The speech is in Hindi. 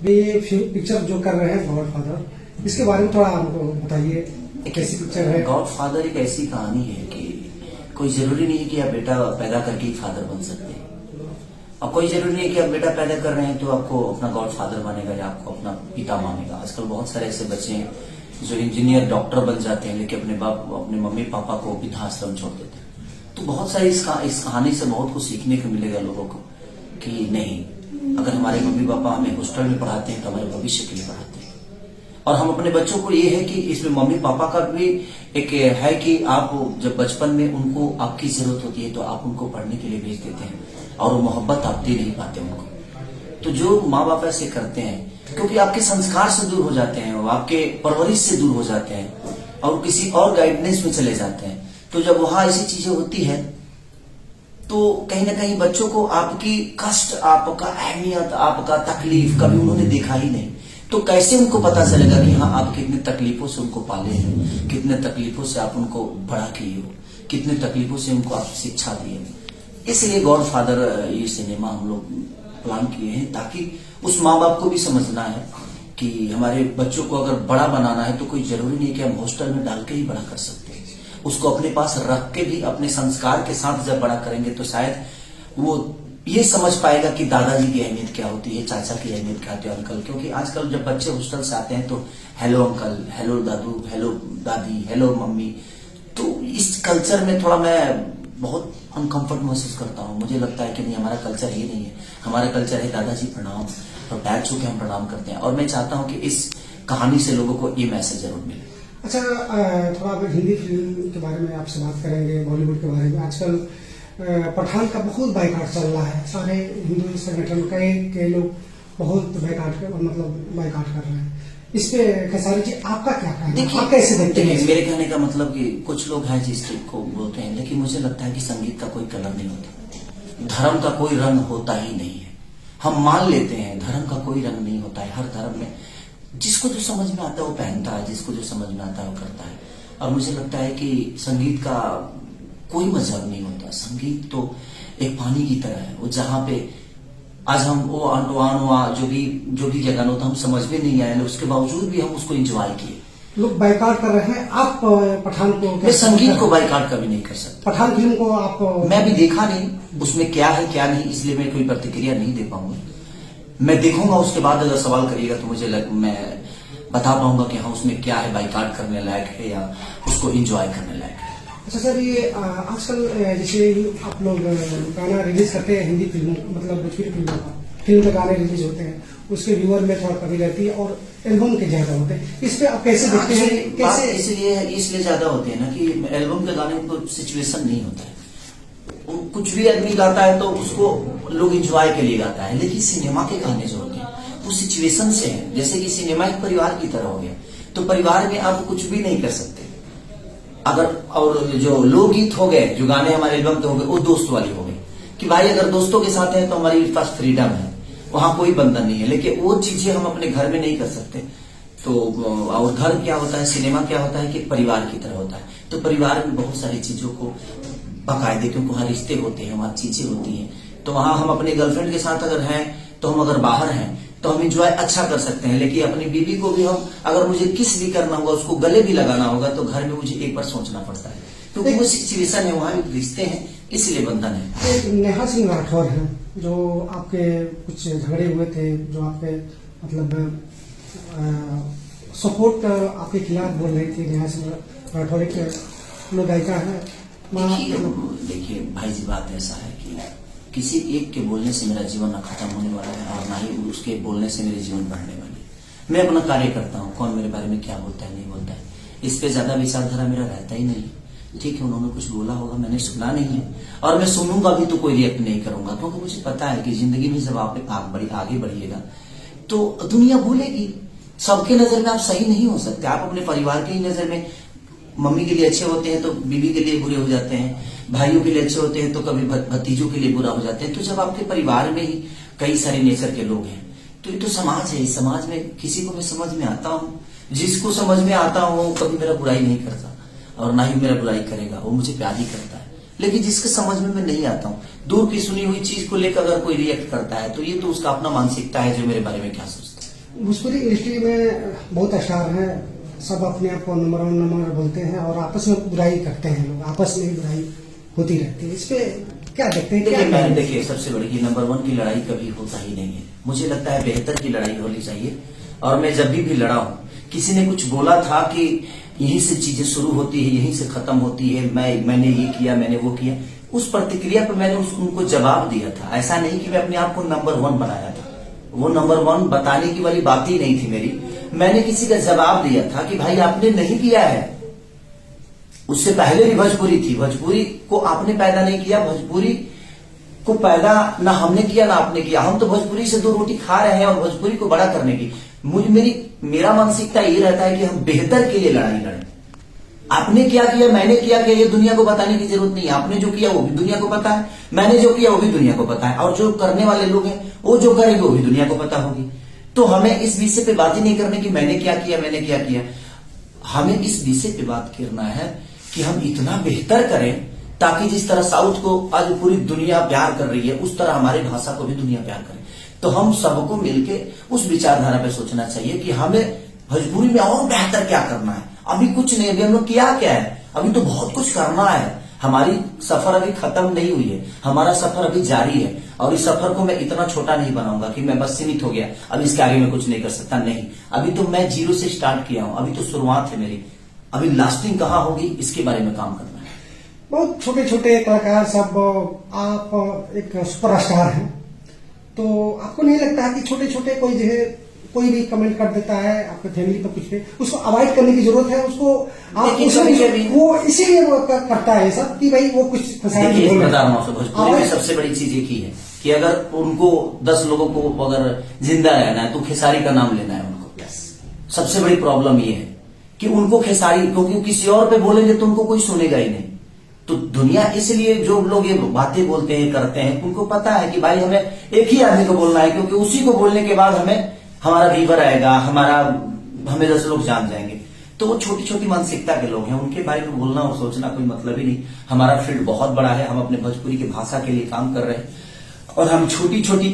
ये पिक्चर जो कर रहे हैं गॉडफादर, इसके बारे में थोड़ा हमको बताइए, कैसी पिक्चर है? गॉडफादर एक ऐसी कहानी है कि कोई जरूरी नहीं है कि आप बेटा पैदा करके ही फादर बन सकते हैं, और कोई जरूरी नहीं है कि आप बेटा पैदा कर रहे हैं तो आपको अपना गॉडफादर मानेगा या आपको अपना पिता मानेगा। आजकल बहुत सारे ऐसे बच्चे हैं जो इंजीनियर डॉक्टर बन जाते हैं लेकिन अपने मम्मी पापा को वृद्धाश्रम छोड़ देते हैं। तो बहुत सारे इस कहानी से बहुत कुछ सीखने को मिलेगा लोगों को कि नहीं, अगर हमारे मम्मी पापा हमें हॉस्टल में पढ़ाते हैं तो हमारे भविष्य के लिए पढ़ाते हैं। और हम अपने बच्चों को ये है कि इसमें मम्मी पापा का भी एक है कि आप जब बचपन में उनको आपकी जरूरत होती है तो आप उनको पढ़ने के लिए भेज देते हैं और वो मोहब्बत आप दे नहीं पाते उनको। तो जो माँ बाप ऐसे करते हैं क्योंकि आपके संस्कार से दूर हो जाते हैं, वो आपके परवरिश से दूर हो जाते हैं और किसी और गाइडेंस में चले जाते हैं। तो जब वहां ऐसी चीजें होती है तो कहीं ना कहीं बच्चों को आपकी कष्ट, आपका अहमियत, आपका तकलीफ कभी उन्होंने देखा ही नहीं, तो कैसे उनको पता चलेगा कि हाँ आप कितने तकलीफों से उनको पाले हैं, कितने तकलीफों से आप उनको बड़ा किए हो, कितने तकलीफों से उनको आप शिक्षा दिए। इसलिए गॉडफादर ये सिनेमा हम लोग प्लान किए हैं ताकि उस माँ बाप को भी समझना है कि हमारे बच्चों को अगर बड़ा बनाना है तो कोई जरूरी नहीं कि हम हॉस्टल में डाल के ही बड़ा कर सकते हैं। उसको अपने पास रख के भी अपने संस्कार के साथ जब बड़ा करेंगे तो शायद वो ये समझ पाएगा कि दादाजी की अहमियत क्या होती है, चाचा की अहमियत क्या होती है, अंकल। क्योंकि आजकल जब बच्चे हॉस्टल से आते हैं तो हेलो अंकल, हेलो दादू, हेलो दादी, हेलो मम्मी। तो इस कल्चर में थोड़ा मैं बहुत अनकंफर्ट महसूस करता हूँ। मुझे लगता है कि नहीं, हमारा कल्चर ये नहीं है। हमारा कल्चर है दादाजी प्रणाम, और पैर छू के हम प्रणाम करते हैं। और मैं चाहता हूँ कि इस कहानी से लोगों को ये मैसेज जरूर मिले। अच्छा, थोड़ा अगर हिंदी फिल्म के बारे में आपसे बात करेंगे, बॉलीवुड के बारे में। आजकल पठान का बहुत बाइकाट चल रहा है, सारे हिंदू संगठन कई लोग बहुत बाइकाट कर रहे हैं। इस पे खेसारी जी आपका क्या कहना है? आप कैसे देखते हैं? मेरे कहने का मतलब कि कुछ लोग हैं जिसको बोलते हैं, लेकिन मुझे लगता है कि संगीत का कोई कलर नहीं होता, धर्म का कोई रंग होता ही नहीं है। हम मान लेते हैं धर्म का कोई रंग नहीं होता है। हर धर्म में जिसको जो समझ में आता है वो पहनता है, जिसको जो समझ में आता है वो करता है। और मुझे लगता है कि संगीत का कोई मजहब नहीं होता। संगीत तो एक पानी की तरह है, वो जहाँ पे आज हम वो अंटवान हुआ जो भी जगह होता हम समझ में नहीं आया, उसके बावजूद भी हम उसको एंजॉय किए। लोग बाइकाट कर रहे हैं, आप पठान को? मैं संगीत को बाइकाट कभी नहीं कर सकता। पठान फिल्म को आप? मैं भी देखा नहीं, उसमें क्या है क्या नहीं, इसलिए मैं कोई प्रतिक्रिया नहीं दे पाऊंगा। मैं देखूंगा, उसके बाद अगर सवाल करिएगा तो मैं बता पाऊंगा कि हाँ उसमें क्या है, बाइकाट करने लायक है या उसको एंजॉय करने लायक है। अच्छा सर, ये आजकल जैसे आप लोग गाना रिलीज करते हैं हिंदी फिल्मों, मतलब भोजपुरी फिल्मों का, फिल्म के गाने रिलीज होते हैं, उसके व्यूअर में थोड़ा कमी रहती है और एल्बम के ज्यादा होते हैं। इस पे आप कैसे देखते हैं? कैसे? इसलिए ज्यादा होते हैं ना कि एल्बम के गाने को सिचुएशन नहीं होता है। कुछ भी आदमी गाता है तो उसको लोग एंजॉय के लिए गाता है, लेकिन सिनेमा के गाने जो होते हैं वो सिचुएशन से है। जैसे कि सिनेमा एक परिवार की तरह हो गया, तो परिवार में आप कुछ भी नहीं कर सकते। अगर और जो लोकगीत हो गए, जो गाने हमारे एल्बम के हो गए, वो दोस्त वाली हो गई कि भाई अगर दोस्तों के साथ हैं तो हमारे पास फ्रीडम है, वहां कोई बंधन नहीं है। लेकिन वो चीजें हम अपने घर में नहीं कर सकते। तो और घर क्या होता है, सिनेमा क्या होता है कि परिवार की तरह होता है। तो परिवार में बहुत सारी चीजों को बाकायदे, क्योंकि वहाँ रिश्ते होते हैं, वहाँ चीजें होती हैं। तो वहां हम अपने गर्लफ्रेंड के साथ अगर हैं तो हम अगर बाहर हैं तो हम एंजॉय अच्छा कर सकते हैं। लेकिन अपनी बीवी को भी हम अगर मुझे किस भी करना होगा, उसको गले भी लगाना होगा, तो घर में मुझे एक बार सोचना पड़ता है, क्योंकि वो सिचुएशन है, वहाँ रिश्ते हैं, इसलिए बंधन है। एक नेहा सिंह राठौर है जो आपके कुछ झगड़े हुए थे, जो आपके मतलब सपोर्ट आपके खिलाफ बोल रही थी। नेहा सिंह राठौर एक गायिका है। देखिए भाई जी, बात ऐसा है कि किसी एक के बोलने से मेरा जीवन न खत्म होने वाला है और ना ही उसके बोलने से मेरे जीवन बढ़ने वाली है। मैं अपना कार्य करता हूँ, कौन मेरे बारे में क्या बोलता है नहीं बोलता है, इस पे ज्यादा विचारधारा मेरा रहता ही नहीं। ठीक है, उन्होंने कुछ बोला होगा, मैंने सुना नहीं है और मैं सुनूंगा भी तो कोई रिएक्ट नहीं करूंगा, क्योंकि मुझे पता है कि जिंदगी में जब आप आगे बढ़िएगा तो दुनिया भूलेगी। सबके नजर में आप सही नहीं हो सकते। आप अपने परिवार की नजर में मम्मी के लिए अच्छे होते हैं तो बीवी के लिए बुरे हो जाते हैं, भाइयों के लिए अच्छे होते हैं तो कभी भतीजों के लिए बुरा हो जाते हैं। तो जब आपके परिवार में ही कई सारे नेचर के लोग हैं तो ये तो समाज है। इस समाज में किसी को मैं समझ में आता हूँ, जिसको समझ में आता हूँ वो कभी मेरा बुराई नहीं करता और ना ही मेरा बुराई करेगा, वो मुझे प्यार ही करता है। लेकिन जिसके समझ में मैं नहीं आता हूँ, दूर की सुनी हुई चीज को लेकर अगर कोई रिएक्ट करता है तो ये तो उसका अपना मानसिकता है जो मेरे बारे में क्या सोचता है। भोजपुरी इंडस्ट्री में बहुत स्टार हैं, सब अपने आप को नंबर वन बोलते हैं और आपस में बुराई करते हैं लोग, आपस में ही बुराई होती रहती है। इस पे क्या देखते हैं? देखिए मैं देखिए सबसे बड़ी की नंबर वन की लड़ाई कभी होता ही नहीं है। मुझे लगता है बेहतर की लड़ाई होनी चाहिए। और मैं जब भी लड़ा हूं, किसी ने कुछ बोला था कि यहीं से चीजें शुरू होती है, यहीं से खत्म होती है, मैंने ये किया, मैंने वो किया, उस प्रतिक्रिया पर मैंने उनको जवाब दिया था। ऐसा नहीं कि मैं अपने आप को नंबर वन बनाया था, वो नंबर वन बताने की वाली बात ही नहीं थी मेरी। मैंने किसी का जवाब दिया था कि भाई आपने नहीं किया है। उससे पहले भी भोजपुरी थी, भोजपुरी को आपने पैदा नहीं किया, भोजपुरी को पैदा ना हमने किया ना आपने किया। हम तो भोजपुरी से दो रोटी खा रहे हैं और भोजपुरी को बड़ा करने की मेरा मानसिकता ये रहता है कि हम बेहतर के लिए लड़ाई लड़ें। आपने क्या किया, मैंने क्या किया, ये दुनिया को बताने की जरूरत नहीं है। आपने जो किया वो भी दुनिया को पता है, मैंने जो किया वो भी दुनिया को पता है, और जो करने वाले लोग हैं वो जो करेंगे वो भी दुनिया को पता होगी। तो हमें इस विषय पे बात ही नहीं करने की मैंने क्या किया, मैंने क्या किया। हमें इस विषय पे बात करना है कि हम इतना बेहतर करें ताकि जिस तरह साउथ को आज पूरी दुनिया प्यार कर रही है, उस तरह हमारी भाषा को भी दुनिया प्यार करे। तो हम सबको मिलके उस विचारधारा पे सोचना चाहिए कि हमें भोजपुरी में और बेहतर क्या करना है। अभी कुछ नहीं, अभी हम लोग क्या क्या है, अभी तो बहुत कुछ करना है। हमारी सफर अभी खत्म नहीं हुई है, हमारा सफर अभी जारी है। और इस सफर को मैं इतना छोटा नहीं बनाऊंगा कि मैं बस सीमित हो गया, अब इसके आगे मैं कुछ नहीं कर सकता। नहीं, अभी तो मैं जीरो से स्टार्ट किया हूं, अभी तो शुरुआत है मेरी। अभी लास्टिंग कहाँ होगी इसके बारे में काम करना है। बहुत छोटे छोटे कलाकार सब, आप एक सुपरस्टार हैं, तो आपको नहीं लगता है कि छोटे छोटे कोई भी कमेंट कर देता है आपके फैमिली पर कुछ भी, उसको अवॉइड करने की जरूरत है? उसको आप वो इसीलिए वो करता है सब कि भाई वो कुछ भोजपुरी में सबसे बड़ी चीज एक ही है कि अगर उनको 10 लोगों को अगर जिंदा रहना है तो खेसारी का नाम लेना है उनको। सबसे बड़ी प्रॉब्लम ये है कि उनको खेसारी, क्योंकि किसी और पे बोलेंगे तो उनको कोई सुनेगा ही नहीं। तो दुनिया इसलिए जो लोग ये बातें बोलते हैं करते हैं, उनको पता है कि भाई हमें एक ही आदमी को बोलना है, क्योंकि उसी को बोलने के बाद हमारा व्यूवर आएगा, हमें 10 लोग जान जाएंगे। तो वो छोटी छोटी मानसिकता के लोग हैं, उनके बारे में बोलना और सोचना कोई मतलब ही नहीं। हमारा फील्ड बहुत बड़ा है, हम अपने भोजपुरी की भाषा के लिए काम कर रहे हैं और हम छोटी छोटी